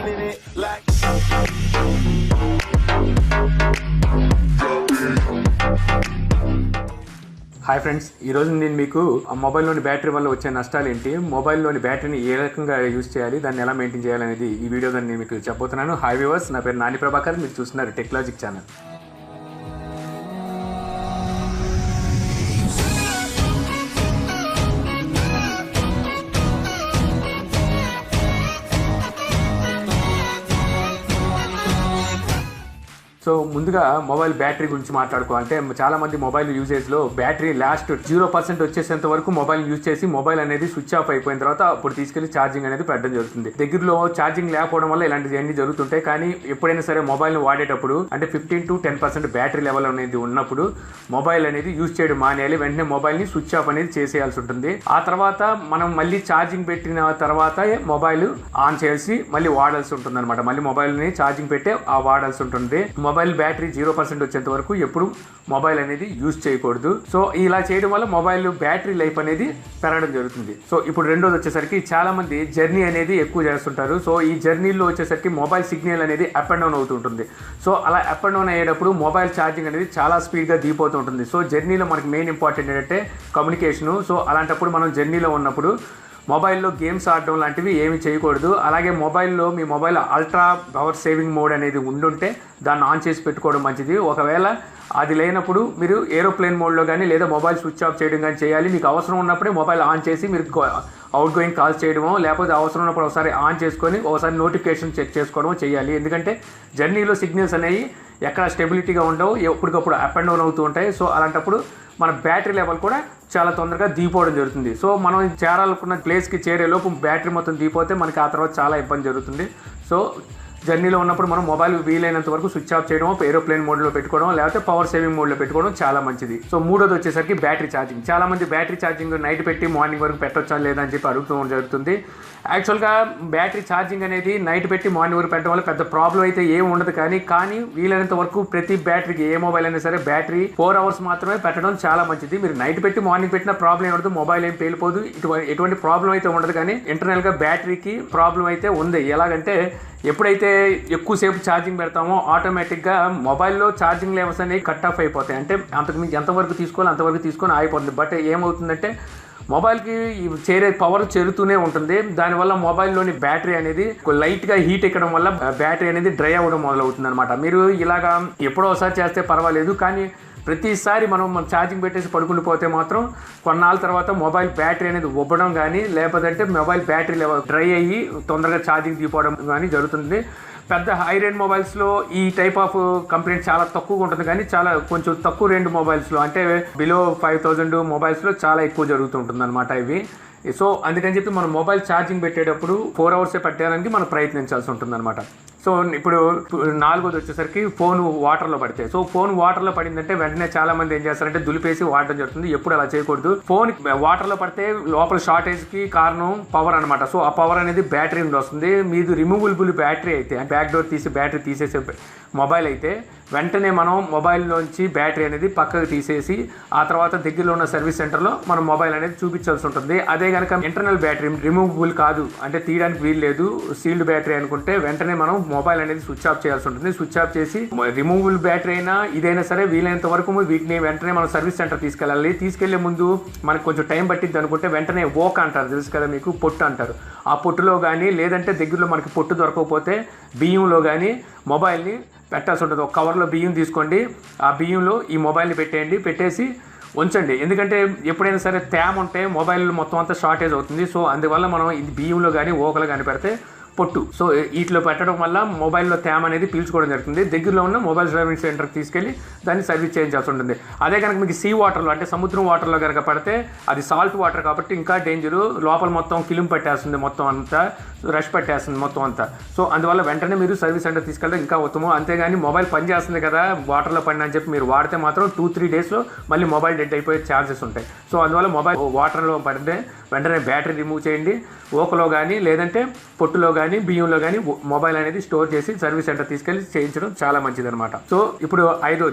cleaning it like. Hi friends, ఈరోజు నేను మీకు మొబైల్లోని బ్యాటరీ వల్ల వచ్చే నష్టాలు ఏంటి, మొబైల్లోని బ్యాటరీని ఏ రకంగా యూజ్ చేయాలి, దాన్ని ఎలా మెయింటైన్ చేయాలనేది ఈ వీడియో నేను మీకు చెప్పబోతున్నాను. హాయ్ వ్యూవర్స్, నా పేరు నాని ప్రభాకర్, మీరు చూస్తున్నారు టెక్లాజిక్ ఛానల్. సో ముందుగా మొబైల్ బ్యాటరీ గురించి మాట్లాడుకోవాలంటే చాలామంది మొబైల్ యూజేజ్లో బ్యాటరీ లాస్ట్ 0% వచ్చేసేంత వరకు మొబైల్ యూజ్ చేసి మొబైల్ అనేది స్విచ్ ఆఫ్ అయిపోయిన తర్వాత అప్పుడు తీసుకెళ్లి ఛార్జింగ్ అనేది పెట్టడం జరుగుతుంది. దగ్గరలో ఛార్జింగ్ లేకపోవడం వల్ల ఇలాంటివన్నీ జరుగుతుంటాయి. కానీ ఎప్పుడైనా సరే మొబైల్ని వాడేటప్పుడు అంటే 15 to 10% బ్యాటరీ లెవెల్ అనేది ఉన్నప్పుడు మొబైల్ అనేది యూజ్ చేయడం మానేయాలి. వెంటనే మొబైల్ని స్విచ్ ఆఫ్ అనేది చేసేయాల్సి ఉంటుంది. ఆ తర్వాత మనం మళ్ళీ ఛార్జింగ్ పెట్టిన తర్వాత మొబైల్ ఆన్ చేసి మళ్ళీ వాడాల్సి ఉంటుంది అనమాట. మళ్ళీ మొబైల్ని ఛార్జింగ్ పెట్టి వాడాల్సి ఉంటుంది. మొబైల్ బ్యాటరీ 0% వచ్చేంత వరకు ఎప్పుడు మొబైల్ అనేది యూజ్ చేయకూడదు. సో ఇలా చేయడం వల్ల మొబైల్ బ్యాటరీ లైఫ్ అనేది పెరగడం జరుగుతుంది. సో ఇప్పుడు రెండోది వచ్చేసరికి చాలా మంది జర్నీ అనేది ఎక్కువ చేస్తుంటారు. సో ఈ జర్నీలో వచ్చేసరికి మొబైల్ సిగ్నల్ అనేది అప్ అండ్ డౌన్ అవుతుంటుంది. సో అలా అప్ అండ్ డౌన్ అయ్యేటప్పుడు మొబైల్ ఛార్జింగ్ అనేది చాలా స్పీడ్గా దిగిపోతూ ఉంటుంది. సో జర్నీలో మనకి మెయిన్ ఇంపార్టెంట్ ఏంటంటే కమ్యూనికేషను. సో అలాంటప్పుడు మనం జర్నీలో ఉన్నప్పుడు మొబైల్లో గేమ్స్ ఆడడం లాంటివి ఏమి చేయకూడదు. అలాగే మొబైల్లో మీ mobile ultra power saving mode అనేది ఉండుంటే దాన్ని ఆన్ చేసి పెట్టుకోవడం మంచిది. ఒకవేళ అది లేనప్పుడు మీరు ఏరోప్లేన్ మోడ్లో కానీ లేదా మొబైల్ స్విచ్ ఆఫ్ చేయడం కానీ చేయాలి. మీకు అవసరం ఉన్నప్పుడే మొబైల్ ఆన్ చేసి మీరు అవుట్ గోయింగ్ కాల్స్ చేయడమో లేకపోతే అవసరం ఉన్నప్పుడు ఒకసారి ఆన్ చేసుకొని ఒకసారి నోటిఫికేషన్ చెక్ చేసుకోవడమో చేయాలి. ఎందుకంటే జర్నీలో సిగ్నల్స్ అనేవి ఎక్కడ స్టెబిలిటీగా ఉండవు, ఎప్పటికప్పుడు అప్ అండ్ డౌన్ అవుతూ ఉంటాయి. సో అలాంటప్పుడు మన బ్యాటరీ లెవెల్ కూడా చాలా తొందరగా దిగిపోవడం జరుగుతుంది. సో మనం చేరాలనుకున్న ప్లేస్కి చేరేలోపు బ్యాటరీ మొత్తం దిగిపోతే మనకి ఆ తర్వాత చాలా ఇబ్బంది జరుగుతుంది. సో జర్నీలో ఉన్నప్పుడు మనం మొబైల్ వీలైనంత వరకు స్విచ్ ఆఫ్ చేయడం, ఏరోప్లేన్ మోడ్లో పెట్టుకోవడం లేకపోతే పవర్ సేవింగ్ మోడ్లో పెట్టుకోవడం చాలా మంచిది. సో మూడోది వచ్చేసరికి బ్యాటరీ ఛార్జింగ్. చాలా మంది బ్యాటరీ ఛార్జింగ్ నైట్ పెట్టి మార్నింగ్ వరకు పెట్టొచ్చా లేదా అని చెప్పి అడుగుతూ జరుగుతుంది. యాక్చువల్గా బ్యాటరీ ఛార్జింగ్ అనేది నైట్ పెట్టి మార్నింగ్ వరకు పెట్టడం వల్ల పెద్ద ప్రాబ్లం అయితే ఏమి ఉండదు. కానీ వీలైనంత వరకు ప్రతి బ్యాటరీకి ఏ మొబైల్ అయినా సరే బ్యాటరీ 4 hours మాత్రమే పెట్టడం చాలా మంచిది. మీరు నైట్ పెట్టి మార్నింగ్ పెట్టిన ప్రాబ్లం ఏమి ఉండదు, మొబైల్ ఏం పేలిపోదు, ఎటువంటి ప్రాబ్లం అయితే ఉండదు. కానీ ఇంటర్నల్గా బ్యాటరీకి ప్రాబ్లం అయితే ఉంది. ఎలాగంటే ఎప్పుడైతే ఎక్కువసేపు ఛార్జింగ్ పెడతామో ఆటోమేటిక్గా మొబైల్లో ఛార్జింగ్ లెవెల్స్ అనేవి కట్ ఆఫ్ అయిపోతాయి. అంటే అంతకుమించి ఎంతవరకు తీసుకోవాలి అంతవరకు తీసుకొని ఆగిపోతుంది. బట్ ఏమవుతుందంటే మొబైల్కి చేరే పవర్ చేరుతూనే ఉంటుంది. దానివల్ల మొబైల్లోని బ్యాటరీ అనేది లైట్గా హీట్ ఎక్కడం వల్ల బ్యాటరీ అనేది డ్రై అవ్వడం మొదలవుతుంది అనమాట. మీరు ఇలాగా ఎప్పుడో ఒకసారి చేస్తే పర్వాలేదు, కానీ ప్రతిసారి మనం ఛార్జింగ్ పెట్టేసి పడుకుని పోతే మాత్రం కొన్నాళ్ళ తర్వాత మొబైల్ బ్యాటరీ అనేది ఉబ్బడం కానీ లేకపోతే మొబైల్ బ్యాటరీ లెవెల్ డ్రై అయ్యి తొందరగా ఛార్జింగ్ దిగిపోవడం కానీ జరుగుతుంది. పెద్ద హై రేంజ్ మొబైల్స్లో ఈ టైప్ ఆఫ్ కంప్లైంట్ చాలా తక్కువగా ఉంటుంది. కానీ చాలా కొంచెం తక్కువ రేంజ్ మొబైల్స్లో అంటే బిలో 5000 మొబైల్స్లో చాలా ఎక్కువ జరుగుతుంటుంది అనమాట ఇవి. సో అందుకని చెప్పి మనం మొబైల్ ఛార్జింగ్ పెట్టేటప్పుడు 4 hours పెట్టడానికి మనం ప్రయత్నించాల్సి ఉంటుంది అనమాట. సో ఇప్పుడు నాలుగోది వచ్చేసరికి ఫోన్ వాటర్లో పడితే. సో ఫోన్ వాటర్లో పడిందంటే వెంటనే చాలా మంది ఏం చేస్తారంటే దులిపేసి వాడడం జరుగుతుంది. ఎప్పుడు అలా చేయకూడదు. ఫోన్ వాటర్లో పడితే లోపల షార్టేజ్కి కారణం పవర్ అనమాట. సో ఆ పవర్ అనేది బ్యాటరీ నుండి వస్తుంది. మీది రిమూవబుల్ బ్యాటరీ అయితే బ్యాక్ డోర్ తీసి బ్యాటరీ తీసేసే మొబైల్ అయితే వెంటనే మనం మొబైల్లోంచి బ్యాటరీ అనేది పక్కకు తీసేసి ఆ తర్వాత దగ్గరలో ఉన్న సర్వీస్ సెంటర్లో మనం మొబైల్ అనేది చూపించాల్సి ఉంటుంది. అదే కనుక ఇంటర్నల్ బ్యాటరీ రిమూవబుల్ కాదు అంటే తీయడానికి వీలు లేదు, సీల్డ్ బ్యాటరీ అనుకుంటే వెంటనే మనం మొబైల్ అనేది స్విచ్ ఆఫ్ చేయాల్సి ఉంటుంది. స్విచ్ ఆఫ్ చేసి రిమూవబుల్ బ్యాటరీ అయినా ఇదైనా సరే వీలైనంత వరకు వీటిని వెంటనే మనం సర్వీస్ సెంటర్ తీసుకెళ్ళాలి. తీసుకెళ్లే ముందు మనకు కొంచెం టైం పట్టింది అనుకుంటే వెంటనే ఓక్ అంటారు, తెలుసు కదా మీకు, పొట్టు అంటారు. ఆ పొట్టులో కానీ లేదంటే దగ్గరలో మనకి పొట్టు దొరకకపోతే బియ్యంలో కానీ మొబైల్ని పెట్టాల్సి ఉంటుంది. ఒక కవర్లో బియ్యం తీసుకోండి, ఆ బియ్యంలో ఈ మొబైల్ని పెట్టేసి ఉంచండి. ఎందుకంటే ఎప్పుడైనా సరే తేమ ఉంటే మొబైల్ మొత్తం అంతా షార్టేజ్ అవుతుంది. సో అందువల్ల మనం ఇది బియ్యంలో కానీ ఓకలో కానీ పెడితే పొట్టు. సో వీటిలో పెట్టడం వల్ల మొబైల్లో తేమ అనేది పీల్చుకోవడం జరుగుతుంది. దగ్గరలో ఉన్న మొబైల్ సర్వీస్ సెంటర్కి తీసుకెళ్ళి దాన్ని సర్వీస్ చేయించాల్సి ఉంటుంది. అదే కనుక మీకు సీ వాటర్లో అంటే సముద్రం వాటర్లో కనుక పడితే అది సాల్ట్ వాటర్ కాబట్టి ఇంకా డేంజరు. లోపల మొత్తం కిలిం పట్టేస్తుంది, మొత్తం అంతా రష్ పట్టేస్తుంది మొత్తం అంతా. సో అందువల్ల వెంటనే మీరు సర్వీస్ సెంటర్ తీసుకెళ్తే ఇంకా ఉత్తమం. అంతేగాని మొబైల్ పనిచేస్తుంది కదా వాటర్లో పడిన అని చెప్పి మీరు వాడితే మాత్రం 2-3 daysలో మళ్ళీ మొబైల్ డెడ్ అయిపోయే ఛాన్సెస్ ఉంటాయి. సో అందువల్ల మొబైల్ వాటర్లో పడితే వెంటనే బ్యాటరీ రిమూవ్ చేయండి. ఓకలో కానీ లేదంటే పొట్టులో కానీ బియ్యంలో కానీ మొబైల్ అనేది స్టోర్ చేసి సర్వీస్ సెంటర్ తీసుకెళ్ళి చేయించడం చాలా మంచిదన్నమాట. సో ఇప్పుడు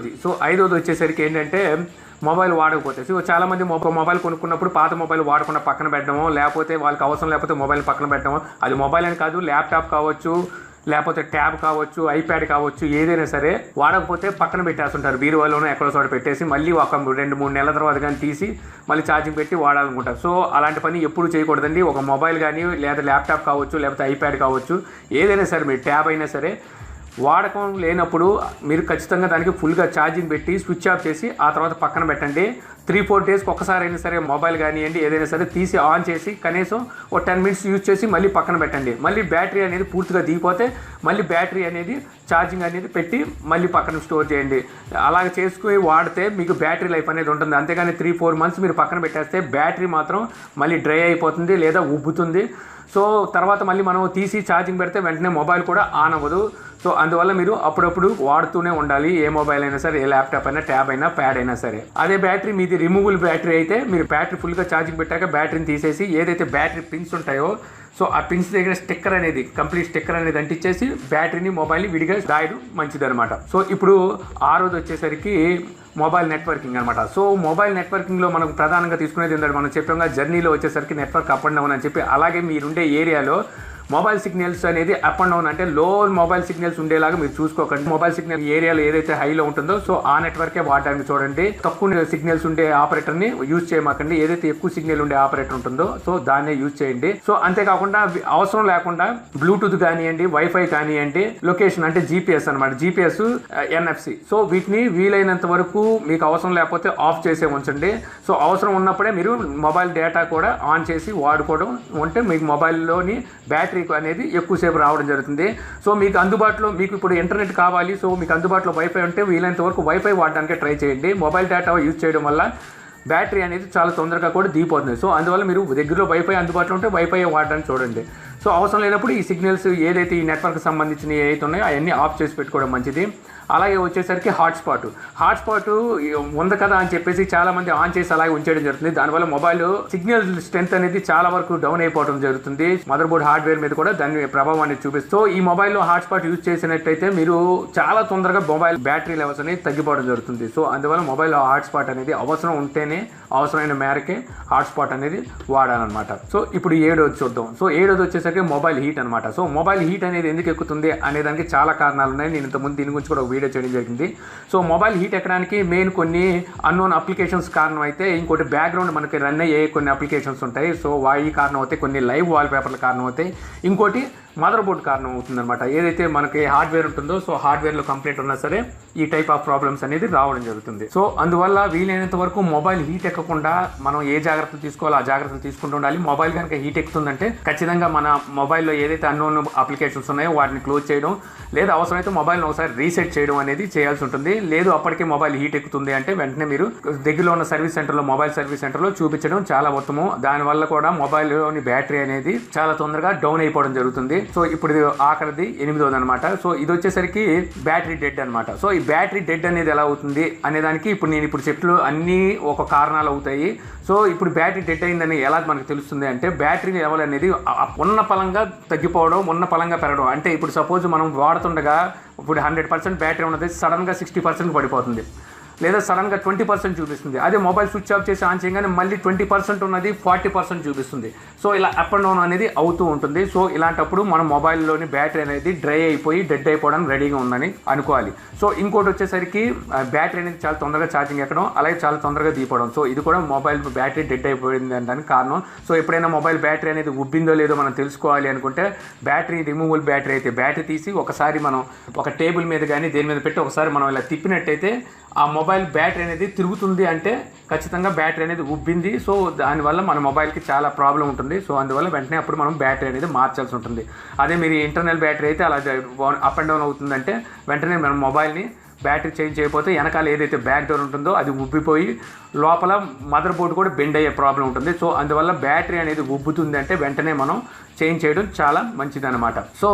ఐదోది వచ్చేసరికి ఏంటంటే మొబైల్ వాడకపోతే. సో చాలామంది మొబైల్ కొనుక్కున్నప్పుడు పాత మొబైల్ వాడకుండా పక్కన పెట్టడమో లేకపోతే వాళ్ళకి అవసరం లేకపోతే మొబైల్ పక్కన పెట్టడమో, అది మొబైల్ అని కాదు ల్యాప్టాప్ కావచ్చు లేకపోతే ట్యాబ్ కావచ్చు, ఐప్యాడ్ కావచ్చు, ఏదైనా సరే వాడకపోతే పక్కన పెట్టేస్తుంటారు, బీరువాలోనూ ఎక్కడో చోట పెట్టేసి మళ్ళీ ఒక 2-3 నెలల తర్వాత కానీ తీసి మళ్ళీ ఛార్జింగ్ పెట్టి వాడాలనుకుంటారు. సో అలాంటి పని ఎప్పుడు చేయకూడదండి. ఒక మొబైల్ కానీ లేదా ల్యాప్టాప్ కావచ్చు, లేకపోతే ఐప్యాడ్ కావచ్చు, ఏదైనా సరే మీరు ట్యాబ్ అయినా సరే వాడకం లేనప్పుడు మీరు ఖచ్చితంగా దానికి ఫుల్గా ఛార్జింగ్ పెట్టి స్విచ్ ఆఫ్ చేసి ఆ తర్వాత పక్కన పెట్టండి. 3-4 డేస్కి ఒక్కసారి అయినా సరే మొబైల్ కానివ్వండి ఏదైనా సరే తీసి ఆన్ చేసి కనీసం ఒక 10 మినిట్స్ యూజ్ చేసి మళ్ళీ పక్కన పెట్టండి. మళ్ళీ బ్యాటరీ అనేది పూర్తిగా దిగిపోతే మళ్ళీ బ్యాటరీ అనేది ఛార్జింగ్ అనేది పెట్టి మళ్ళీ పక్కన స్టోర్ చేయండి. అలాగ చేసుకుని వాడితే మీకు బ్యాటరీ లైఫ్ అనేది ఉంటుంది. అంతేగాని 3-4 మంత్స్ మీరు పక్కన పెట్టేస్తే బ్యాటరీ మాత్రం మళ్ళీ డ్రై అయిపోతుంది లేదా ఉబ్బుతుంది. సో తర్వాత మళ్ళీ మనం తీసి ఛార్జింగ్ పెడితే వెంటనే మొబైల్ కూడా ఆన్ అవ్వదు. సో అందువల్ల మీరు అప్పుడప్పుడు వాడుతూనే ఉండాలి. ఏ మొబైల్ అయినా సరే, ఏ ల్యాప్టాప్ అయినా, ట్యాబ్ అయినా, ప్యాడ్ అయినా సరే. అదే బ్యాటరీ మీది రిమూవబుల్ బ్యాటరీ అయితే మీరు బ్యాటరీ ఫుల్గా ఛార్జింగ్ పెట్టాక బ్యాటరీని తీసేసి ఏదైతే బ్యాటరీ పిన్స్ ఉంటాయో సో ఆ పిన్స్ దగ్గర స్టిక్కర్ అనేది, కంప్లీట్ స్టిక్కర్ అనేది అంటించేసి బ్యాటరీని, మొబైల్ని విడిగా దాయడం మంచిదనమాట. సో ఇప్పుడు ఆరోది వచ్చేసరికి మొబైల్ నెట్వర్కింగ్ అనమాట. సో మొబైల్ నెట్వర్కింగ్లో మనకు ప్రధానంగా తీసుకునేది ఏంటంటే మనం చెప్పాము జర్నీలో వచ్చేసరికి నెట్వర్క్ అప్ అండ్ డౌన్ అని చెప్పి. అలాగే మీరుండే ఏరియాలో మొబైల్ సిగ్నల్స్ అనేది అప్ అండ్ డౌన్ అంటే లో మొబైల్ సిగ్నల్స్ ఉండేలాగా మీరు చూసుకోకండి. మొబైల్ సిగ్నల్ ఏరియాలో ఏదైతే హైలో ఉంటుందో సో ఆ నెట్వర్కే వాడడానికి చూడండి. తక్కువ సిగ్నల్స్ ఉండే ఆపరేటర్ని యూజ్ చేయమాకండి. ఏదైతే ఎక్కువ సిగ్నల్ ఉండే ఆపరేటర్ ఉంటుందో సో దాన్నే యూజ్ చేయండి. సో అంతేకాకుండా అవసరం లేకుండా బ్లూటూత్ కానివ్వండి, వైఫై కానివ్వండి, లొకేషన్ అంటే జీపీఎస్ అనమాట, జీపీఎస్, ఎన్ఎఫ్సి, సో వీటిని వీలైనంత వరకు మీకు అవసరం లేకపోతే ఆఫ్ చేసే ఉంచండి. సో అవసరం ఉన్నప్పుడే మీరు మొబైల్ డేటా కూడా ఆన్ చేసి వాడుకోవడం ఉంటే మీకు మొబైల్లోని బ్యాటరీ అనేది ఎక్కువసేపు రావడం జరుగుతుంది. సో మీకు అందుబాటులో మీకు ఇప్పుడు ఇంటర్నెట్ కావాలి, సో మీకు అందుబాటులో వైఫై ఉంటే వీలైనంత వరకు వైఫై వాడడానికి ట్రై చేయండి. మొబైల్ డేటా యూజ్ చేయడం వల్ల బ్యాటరీ అనేది చాలా తొందరగా కూడా దిగిపోతుంది. సో అందువల్ల మీరు దగ్గరలో వైఫై అందుబాటులో ఉంటే వైఫై వాడడానికి చూడండి. సో అవసరం లేనప్పుడు ఈ సిగ్నల్స్ ఏదైతే ఈ నెట్వర్క్ సంబంధించినవి ఏవైతే ఉన్నాయో అవన్నీ ఆఫ్ చేసి పెట్టుకోవడం మంచిది. అలాగే వచ్చేసరికి హాట్స్పాట్ ఉంది కదా అని చెప్పేసి చాలామంది ఆన్ చేసి అలాగే ఉంచేయడం జరుగుతుంది. దానివల్ల మొబైల్ సిగ్నల్ స్ట్రెంత్ అనేది చాలా వరకు డౌన్ అయిపోవడం జరుగుతుంది. మదర్ బోర్డ్ హార్డ్వేర్ మీద కూడా దాని ప్రభావాన్ని చూపిస్తూ ఈ మొబైల్లో హాట్స్పాట్ యూజ్ చేసినట్టయితే మీరు చాలా తొందరగా మొబైల్ బ్యాటరీ లెవెల్స్ అనేది తగ్గిపోవడం జరుగుతుంది. సో అందువల్ల మొబైల్లో హాట్స్పాట్ అనేది అవసరం ఉంటేనే, అవసరమైన మేరకే హాట్స్పాట్ అనేది వాడాలన్నమాట. సో ఇప్పుడు 7వ చూద్దాం. సో 7వ వచ్చేసరికి మొబైల్ హీట్ అనమాట. సో మొబైల్ హీట్ అనేది ఎందుకు ఎక్కుతుంది అనే దానికి చాలా కారణాలు ఉన్నాయి. నేను ఇంతకుముందు దీని గురించి కూడా వీడియో చేయడం జరిగింది. సో మొబైల్ హీట్ ఎక్కడానికి మెయిన్ కొన్ని అన్నోన్ అప్లికేషన్స్ కారణం అయితే, ఇంకోటి బ్యాక్గ్రౌండ్ మనకి రన్ అయ్యే కొన్ని అప్లికేషన్స్ ఉంటాయి. సో వాయి కారణం అవుతాయి, కొన్ని లైవ్ వాల్పేపర్ల కారణం అవుతాయి, ఇంకోటి మదర్ బోర్డ్ కారణం అవుతుందన్నమాట. ఏదైతే మనకి హార్డ్వేర్ ఉంటుందో సో హార్డ్వేర్లో కంప్లైంట్ ఉన్నా సరే ఈ టైప్ ఆఫ్ ప్రాబ్లమ్స్ అనేది రావడం జరుగుతుంది. సో అందువల్ల వీలైనంత వరకు మొబైల్ హీట్ ఎక్కకుండా మనం ఏ జాగ్రత్తలు తీసుకోవాలో ఆ జాగ్రత్తలు తీసుకుంటూ ఉండాలి. మొబైల్ కనుక హీట్ ఎక్కుతుందంటే ఖచ్చితంగా మన మొబైల్లో ఏదైతే అన్నోన్ అప్లికేషన్స్ ఉన్నాయో వాటిని క్లోజ్ చేయడం, లేదా అవసరమైతే మొబైల్ని ఒకసారి రీసెట్ చేయడం అనేది చేయాల్సి ఉంటుంది. లేదు అప్పటికే మొబైల్ హీట్ ఎక్కుతుంది అంటే వెంటనే మీరు దగ్గరలో ఉన్న సర్వీస్ సెంటర్లో, మొబైల్ సర్వీస్ సెంటర్లో చూపించడం చాలా ఉత్తమం. దానివల్ల కూడా మొబైల్లోని బ్యాటరీ అనేది చాలా తొందరగా డౌన్ అయిపోవడం జరుగుతుంది. సో ఇప్పుడు ఆఖరిది 8వది అనమాట. సో ఇది వచ్చేసరికి బ్యాటరీ డెడ్ అనమాట. సో ఈ బ్యాటరీ డెడ్ అనేది ఎలా అవుతుంది అనే దానికి ఇప్పుడు చెట్లు అన్నీ ఒక కారణాలు అవుతాయి. సో ఇప్పుడు బ్యాటరీ డెడ్ అయిందని ఎలా మనకు తెలుస్తుంది అంటే బ్యాటరీ లెవెల్ అనేది ఉన్న పలంగా తగ్గిపోవడం, ఉన్న పలంగా పెరగడం. అంటే ఇప్పుడు సపోజ్ మనం వాడుతుండగా ఇప్పుడు 100% బ్యాటరీ ఉన్నది సడన్గా 60% పడిపోతుంది, లేదా సడన్గా 20% చూపిస్తుంది. అదే మొబైల్ స్విచ్ ఆఫ్ చేసి ఆన్ చేయగానే మళ్ళీ 20% ఉన్నది 40% చూపిస్తుంది. సో ఇలా అప్ అండ్ డౌన్ అనేది అవుతూ ఉంటుంది. సో ఇలాంటప్పుడు మన మొబైల్లోని బ్యాటరీ అనేది డ్రై అయిపోయి డెడ్ అయిపోవడానికి రెడీగా ఉందని అనుకోవాలి. సో ఇంకోటి వచ్చేసరికి బ్యాటరీ అనేది చాలా తొందరగా ఛార్జింగ్ ఎక్కడం, అలాగే చాలా తొందరగా తీయడం. సో ఇది కూడా మొబైల్ బ్యాటరీ డెడ్ అయిపోయింది అనడానికి కారణం. సో ఎప్పుడైనా మొబైల్ బ్యాటరీ అనేది ఉబ్బిందో లేదో మనం తెలుసుకోవాలి అనుకుంటే బ్యాటరీ రిమూవబుల్ బ్యాటరీ అయితే బ్యాటరీ తీసి ఒకసారి మనం ఒక టేబుల్ మీద కానీ దేని మీద పెట్టి ఒకసారి మనం ఇలా తిప్పినట్టయితే ఆ మొబైల్ బ్యాటరీ అనేది తిరుగుతుంది అంటే ఖచ్చితంగా బ్యాటరీ అనేది ఉబ్బింది. సో దానివల్ల మన మొబైల్కి చాలా ప్రాబ్లం ఉంటుంది. సో అందువల్ల వెంటనే అప్పుడు మనం బ్యాటరీ అనేది మార్చాల్సి ఉంటుంది. అదే మీరు ఇంటర్నల్ బ్యాటరీ అయితే అలా అప్ అండ్ డౌన్ అవుతుందంటే వెంటనే మనం మొబైల్ని బ్యాటరీ చేంజ్ చేయకపోతే వెనకాల ఏదైతే బ్యాక్ డోర్ ఉంటుందో అది ఉబ్బిపోయి లోపల మదర్ బోర్డు కూడా బెండ్ అయ్యే ప్రాబ్లం ఉంటుంది. సో అందువల్ల బ్యాటరీ అనేది ఉబ్బుతుంది అంటే వెంటనే మనం చేంజ్ చేయడం చాలా మంచిదన్నమాట. సో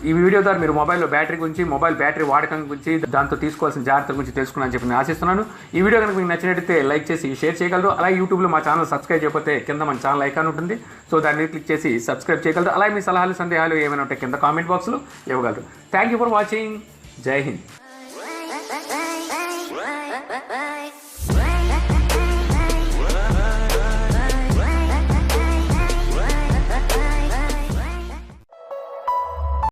ఈ వీడియో ద్వారా మీరు మొబైల్లో బ్యాటరీ గురించి, మొబైల్ బ్యాటరీ వాడకం గురించి, దాంతో తీసుకోవాల్సిన జాగ్రత్తల గురించి తెలుసుకున్నాను చెప్పి నేను ఆశిస్తున్నాను. ఈ వీడియో కనుక మీకు నచ్చినట్టయితే లైక్ చేసి షేర్ చేయగలరు. అలాగే యూట్యూబ్లో మా ఛానల్ సబ్స్క్రైబ్ చేయకపోతే కింద మన ఛానల్ ఐకాన్ ఉంటుంది. సో దాని మీద క్లిక్ చేసి సబ్స్క్రైబ్ చేయగలరు. అలాగే మీ సలహాలు, సందేహాలు ఏమైనా ఉంటే కింద కామెంట్ బాక్స్లో ఇవ్వగలరు. Thank you for watching. జై హింద్.